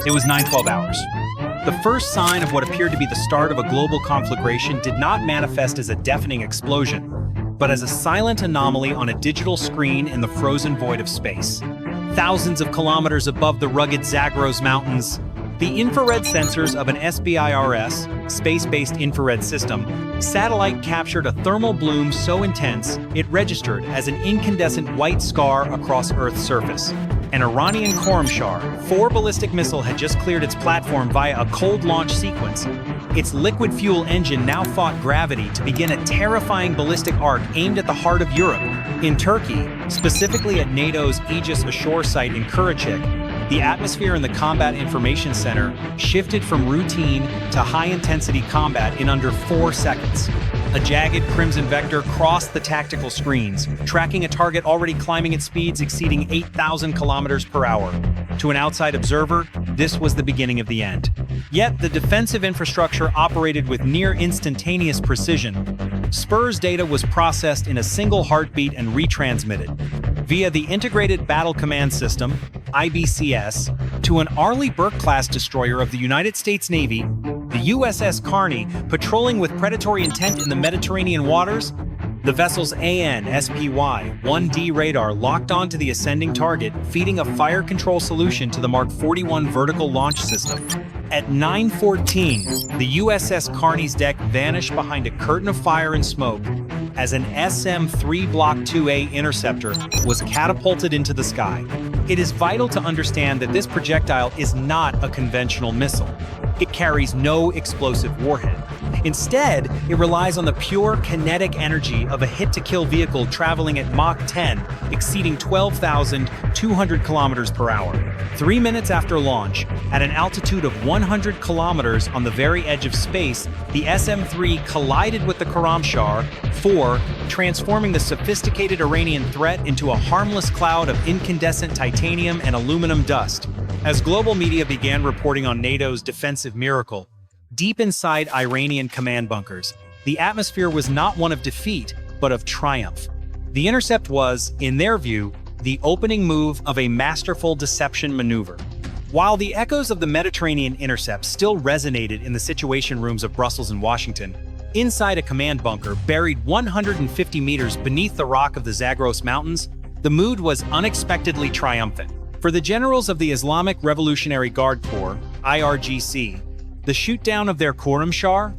It was 9-12 hours. The first sign of what appeared to be the start of a global conflagration did not manifest as a deafening explosion, but as a silent anomaly on a digital screen in the frozen void of space. Thousands of kilometers above the rugged Zagros Mountains, the infrared sensors of an SBIRS, space-based infrared system, satellite captured a thermal bloom so intense it registered as an incandescent white scar across Earth's surface. An Iranian Khorramshahr 4 ballistic missile had just cleared its platform via a cold launch sequence. Its liquid fuel engine now fought gravity to begin a terrifying ballistic arc aimed at the heart of Europe. In Turkey, specifically at NATO's Aegis Ashore site in Kurachik, the atmosphere in the Combat Information Center shifted from routine to high-intensity combat in under 4 seconds. A jagged crimson vector crossed the tactical screens, tracking a target already climbing at speeds exceeding 8,000 kilometers per hour. To an outside observer, this was the beginning of the end. Yet the defensive infrastructure operated with near instantaneous precision. SBIRS data was processed in a single heartbeat and retransmitted via the Integrated Battle Command System, IBCS, to an Arleigh Burke-class destroyer of the United States Navy, the USS Carney, patrolling with predatory intent in the Mediterranean waters. The vessel's AN/SPY-1D radar locked onto the ascending target, feeding a fire control solution to the Mark 41 vertical launch system. At 9:14, the USS Carney's deck vanished behind a curtain of fire and smoke as an SM-3 Block 2A interceptor was catapulted into the sky. It is vital to understand that this projectile is not a conventional missile. It carries no explosive warhead. Instead, it relies on the pure kinetic energy of a hit-to-kill vehicle traveling at Mach 10, exceeding 12,200 kilometers per hour. 3 minutes after launch, at an altitude of 100 kilometers on the very edge of space, the SM-3 collided with the Khorramshahr 4, transforming the sophisticated Iranian threat into a harmless cloud of incandescent titanium and aluminum dust. As global media began reporting on NATO's defensive miracle, deep inside Iranian command bunkers, the atmosphere was not one of defeat, but of triumph. The Intercept was, in their view, the opening move of a masterful deception maneuver. While the echoes of the Mediterranean Intercept still resonated in the situation rooms of Brussels and Washington, inside a command bunker buried 150 meters beneath the rock of the Zagros Mountains, the mood was unexpectedly triumphant. For the generals of the Islamic Revolutionary Guard Corps, IRGC, the shootdown of their Khorramshahr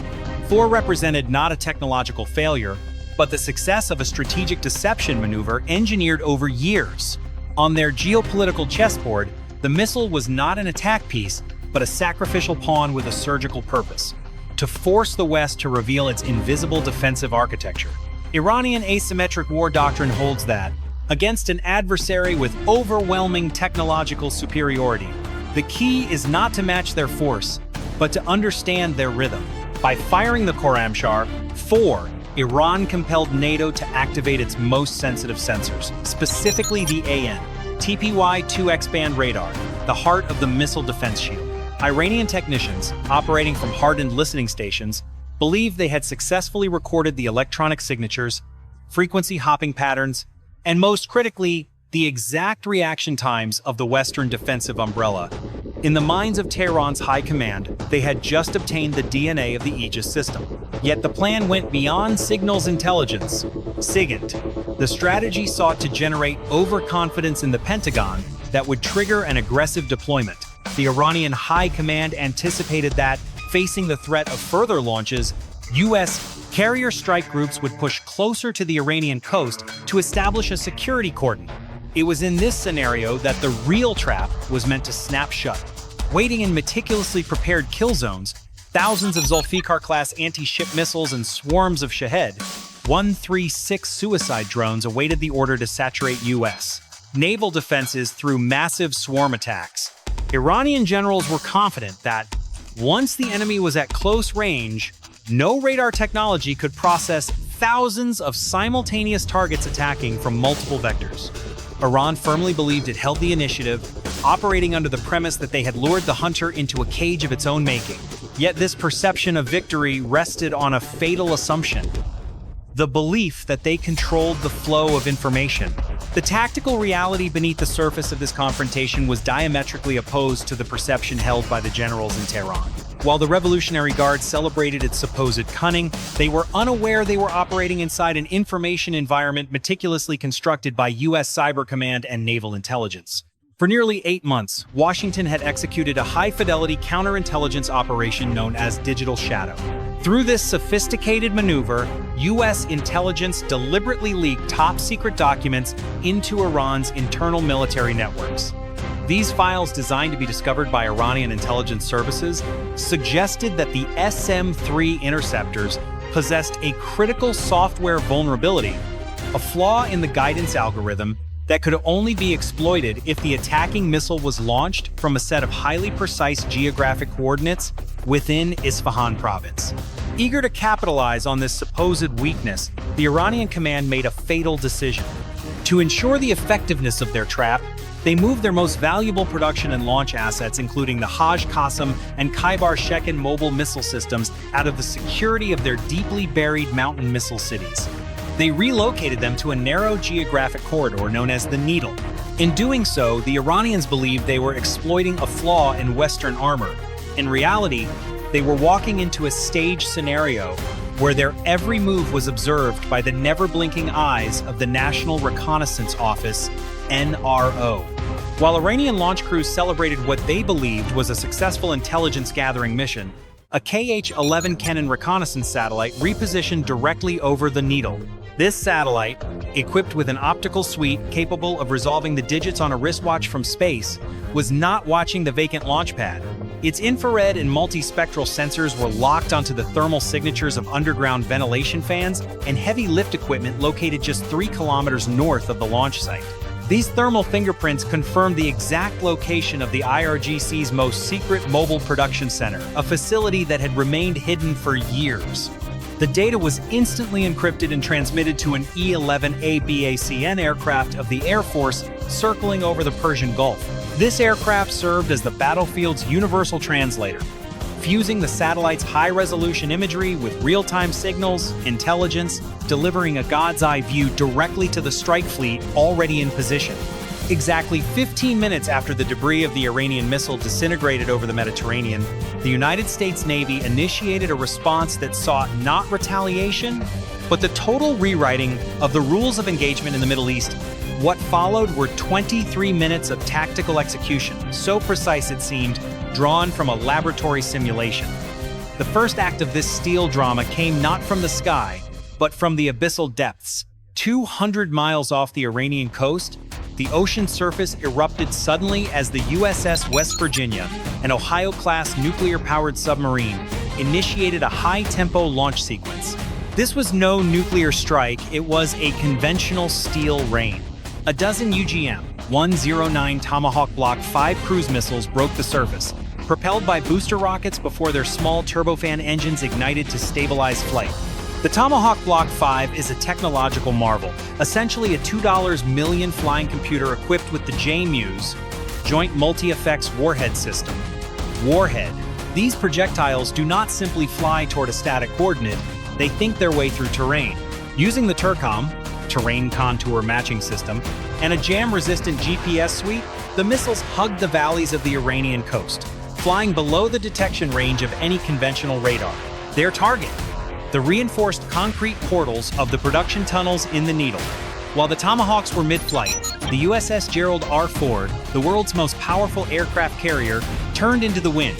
4 represented not a technological failure, but the success of a strategic deception maneuver engineered over years. On their geopolitical chessboard, the missile was not an attack piece, but a sacrificial pawn with a surgical purpose: to force the West to reveal its invisible defensive architecture. Iranian asymmetric war doctrine holds that, against an adversary with overwhelming technological superiority, the key is not to match their force, but to understand their rhythm. By firing the Khorramshahr 4, Iran compelled NATO to activate its most sensitive sensors, specifically the AN/TPY-2X band radar, the heart of the missile defense shield. Iranian technicians, operating from hardened listening stations, believed they had successfully recorded the electronic signatures, frequency hopping patterns, and most critically, the exact reaction times of the Western defensive umbrella. In the minds of Tehran's high command, they had just obtained the DNA of the Aegis system. Yet the plan went beyond signals intelligence. SIGINT. The strategy sought to generate overconfidence in the Pentagon that would trigger an aggressive deployment. The Iranian high command anticipated that, facing the threat of further launches, U.S. carrier strike groups would push closer to the Iranian coast to establish a security cordon. It was in this scenario that the real trap was meant to snap shut. Waiting in meticulously prepared kill zones, thousands of Zulfiqar-class anti-ship missiles and swarms of Shahed 136 suicide drones awaited the order to saturate U.S. naval defenses through massive swarm attacks. Iranian generals were confident that, once the enemy was at close range, no radar technology could process thousands of simultaneous targets attacking from multiple vectors. Iran firmly believed it held the initiative, operating under the premise that they had lured the hunter into a cage of its own making. Yet this perception of victory rested on a fatal assumption: the belief that they controlled the flow of information. The tactical reality beneath the surface of this confrontation was diametrically opposed to the perception held by the generals in Tehran. While the Revolutionary Guard celebrated its supposed cunning, they were unaware they were operating inside an information environment meticulously constructed by U.S. Cyber Command and Naval Intelligence. For nearly 8 months, Washington had executed a high-fidelity counterintelligence operation known as Digital Shadow. Through this sophisticated maneuver, U.S. intelligence deliberately leaked top-secret documents into Iran's internal military networks. These files, designed to be discovered by Iranian intelligence services, suggested that the SM-3 interceptors possessed a critical software vulnerability, a flaw in the guidance algorithm that could only be exploited if the attacking missile was launched from a set of highly precise geographic coordinates within Isfahan province. Eager to capitalize on this supposed weakness, the Iranian command made a fatal decision. To ensure the effectiveness of their trap, they moved their most valuable production and launch assets, including the Hajj Qassam and Khaibar Shekin mobile missile systems, out of the security of their deeply buried mountain missile cities. They relocated them to a narrow geographic corridor known as the Needle. In doing so, the Iranians believed they were exploiting a flaw in Western armor. In reality, they were walking into a staged scenario where their every move was observed by the never-blinking eyes of the National Reconnaissance Office, NRO. While Iranian launch crews celebrated what they believed was a successful intelligence-gathering mission, a KH-11 Kennen reconnaissance satellite repositioned directly over the Needle. This satellite, equipped with an optical suite capable of resolving the digits on a wristwatch from space, was not watching the vacant launch pad. Its infrared and multispectral sensors were locked onto the thermal signatures of underground ventilation fans and heavy lift equipment located just 3 kilometers north of the launch site. These thermal fingerprints confirmed the exact location of the IRGC's most secret mobile production center, a facility that had remained hidden for years. The data was instantly encrypted and transmitted to an E-11A BACN aircraft of the Air Force circling over the Persian Gulf. This aircraft served as the battlefield's universal translator, fusing the satellite's high-resolution imagery with real-time signals, intelligence, delivering a god's-eye view directly to the strike fleet already in position. Exactly 15 minutes after the debris of the Iranian missile disintegrated over the Mediterranean, the United States Navy initiated a response that sought not retaliation, but the total rewriting of the rules of engagement in the Middle East. What followed were 23 minutes of tactical execution, so precise it seemed, drawn from a laboratory simulation. The first act of this steel drama came not from the sky, but from the abyssal depths. 200 miles off the Iranian coast, the ocean surface erupted suddenly as the USS West Virginia, an Ohio-class nuclear-powered submarine, initiated a high-tempo launch sequence. This was no nuclear strike, it was a conventional steel rain. A dozen UGM-109 Tomahawk Block 5 cruise missiles broke the surface, propelled by booster rockets before their small turbofan engines ignited to stabilize flight. The Tomahawk Block 5 is a technological marvel, essentially a $2 million flying computer equipped with the JMUS, Joint Multi-Effects Warhead System. Warhead. These projectiles do not simply fly toward a static coordinate, they think their way through terrain. Using the TERCOM, Terrain Contour Matching System, and a jam-resistant GPS suite, the missiles hugged the valleys of the Iranian coast, flying below the detection range of any conventional radar. Their target: the reinforced concrete portals of the production tunnels in the Needle. While the Tomahawks were mid-flight, the USS Gerald R. Ford, the world's most powerful aircraft carrier, turned into the wind.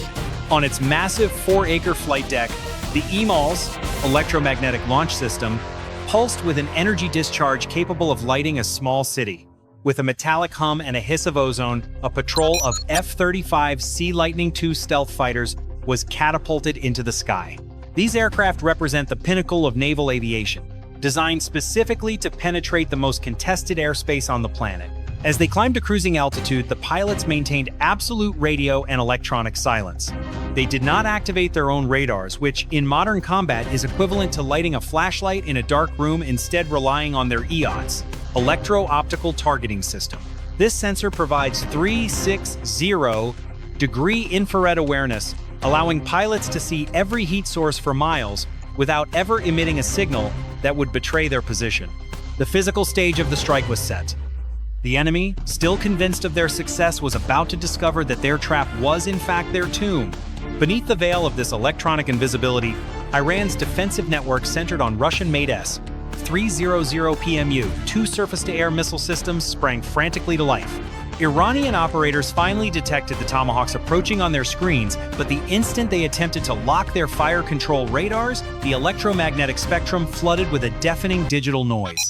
On its massive 4-acre flight deck, the EMALS, electromagnetic launch system, pulsed with an energy discharge capable of lighting a small city. With a metallic hum and a hiss of ozone, a patrol of F-35C Lightning II stealth fighters was catapulted into the sky. These aircraft represent the pinnacle of naval aviation, designed specifically to penetrate the most contested airspace on the planet. As they climbed to cruising altitude, the pilots maintained absolute radio and electronic silence. They did not activate their own radars, which, in modern combat, is equivalent to lighting a flashlight in a dark room, instead relying on their EOTS, Electro-Optical Targeting System. This sensor provides 360-degree infrared awareness, allowing pilots to see every heat source for miles without ever emitting a signal that would betray their position. The physical stage of the strike was set. The enemy, still convinced of their success, was about to discover that their trap was in fact their tomb. Beneath the veil of this electronic invisibility, Iran's defensive network centered on Russian-made S-300 PMU, two surface-to-air missile systems, sprang frantically to life. Iranian operators finally detected the Tomahawks approaching on their screens, but the instant they attempted to lock their fire control radars, the electromagnetic spectrum flooded with a deafening digital noise.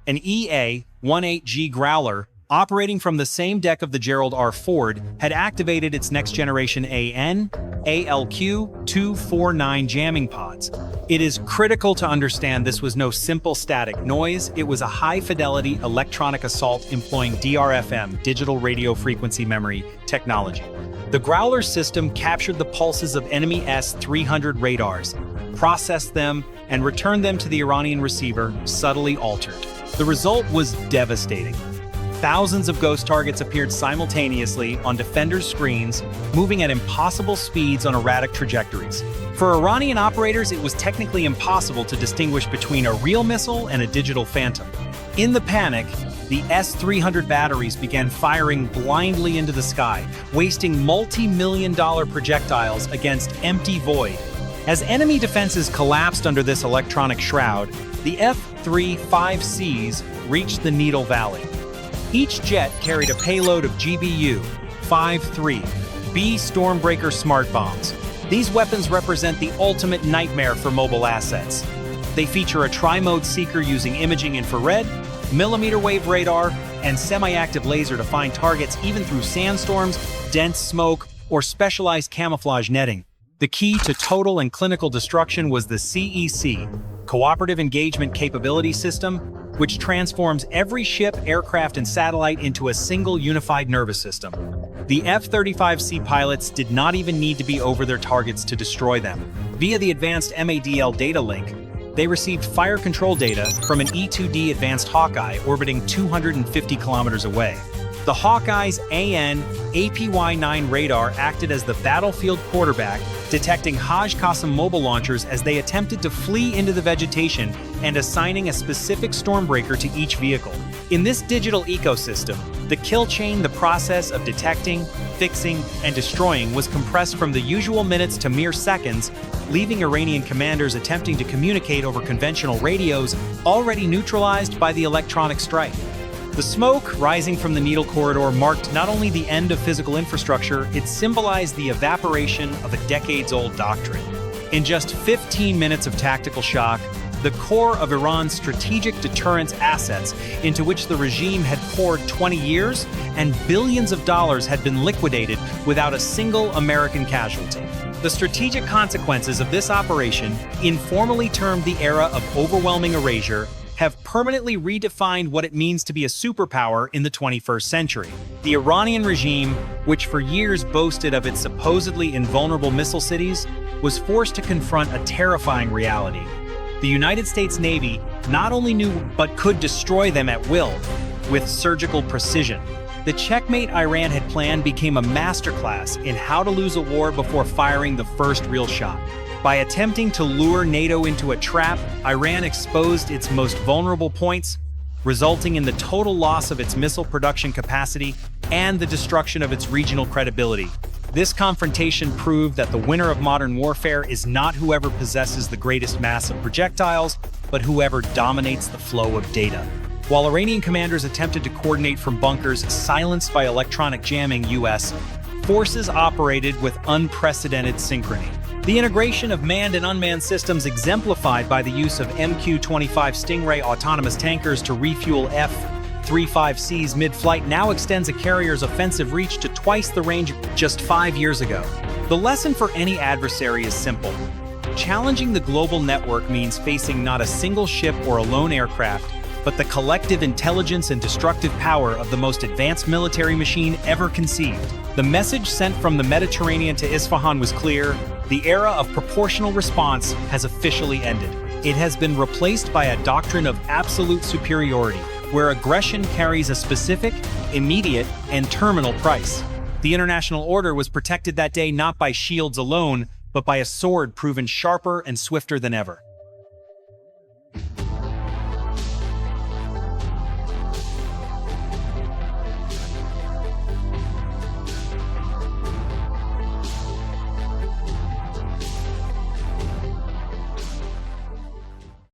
An EA-18G Growler, operating from the same deck of the Gerald R. Ford, had activated its next-generation AN/ALQ-249 jamming pods. It is critical to understand this was no simple static noise, it was a high-fidelity electronic assault employing DRFM, digital radio frequency memory, technology. The Growler system captured the pulses of enemy S-300 radars, processed them, and returned them to the Iranian receiver, subtly altered. The result was devastating. Thousands of ghost targets appeared simultaneously on defenders' screens, moving at impossible speeds on erratic trajectories. For Iranian operators, it was technically impossible to distinguish between a real missile and a digital phantom. In the panic, the S-300 batteries began firing blindly into the sky, wasting multi-million-dollar projectiles against empty void. As enemy defenses collapsed under this electronic shroud, the F-35Cs reached the Needle Valley. Each jet carried a payload of GBU-53B Stormbreaker smart bombs. These weapons represent the ultimate nightmare for mobile assets. They feature a tri-mode seeker using imaging infrared, millimeter wave radar, and semi-active laser to find targets even through sandstorms, dense smoke, or specialized camouflage netting. The key to total and clinical destruction was the CEC, Cooperative Engagement Capability System, which transforms every ship, aircraft, and satellite into a single unified nervous system. The F-35C pilots did not even need to be over their targets to destroy them. Via the advanced MADL data link, they received fire control data from an E-2D advanced Hawkeye orbiting 250 kilometers away. The Hawkeye's AN/APY-9 radar acted as the battlefield quarterback, detecting Hajj Qassam mobile launchers as they attempted to flee into the vegetation and assigning a specific Stormbreaker to each vehicle. In this digital ecosystem, the kill chain, the process of detecting, fixing, and destroying, was compressed from the usual minutes to mere seconds, leaving Iranian commanders attempting to communicate over conventional radios already neutralized by the electronic strike. The smoke rising from the Needle Corridor marked not only the end of physical infrastructure, it symbolized the evaporation of a decades-old doctrine. In just 15 minutes of tactical shock, the core of Iran's strategic deterrence assets, into which the regime had poured 20 years and billions of dollars, had been liquidated without a single American casualty. The strategic consequences of this operation, informally termed the era of overwhelming erasure, have permanently redefined what it means to be a superpower in the 21st century. The Iranian regime, which for years boasted of its supposedly invulnerable missile cities, was forced to confront a terrifying reality. The United States Navy not only knew but could destroy them at will, with surgical precision. The checkmate Iran had planned became a masterclass in how to lose a war before firing the first real shot. By attempting to lure NATO into a trap, Iran exposed its most vulnerable points, resulting in the total loss of its missile production capacity and the destruction of its regional credibility. This confrontation proved that the winner of modern warfare is not whoever possesses the greatest mass of projectiles, but whoever dominates the flow of data. While Iranian commanders attempted to coordinate from bunkers silenced by electronic jamming, U.S. forces operated with unprecedented synchrony. The integration of manned and unmanned systems, exemplified by the use of MQ-25 Stingray autonomous tankers to refuel F-35Cs mid-flight, now extends a carrier's offensive reach to twice the range just 5 years ago. The lesson for any adversary is simple. Challenging the global network means facing not a single ship or a lone aircraft, but the collective intelligence and destructive power of the most advanced military machine ever conceived. The message sent from the Mediterranean to Isfahan was clear: the era of proportional response has officially ended. It has been replaced by a doctrine of absolute superiority, where aggression carries a specific, immediate, and terminal price. The international order was protected that day not by shields alone, but by a sword proven sharper and swifter than ever.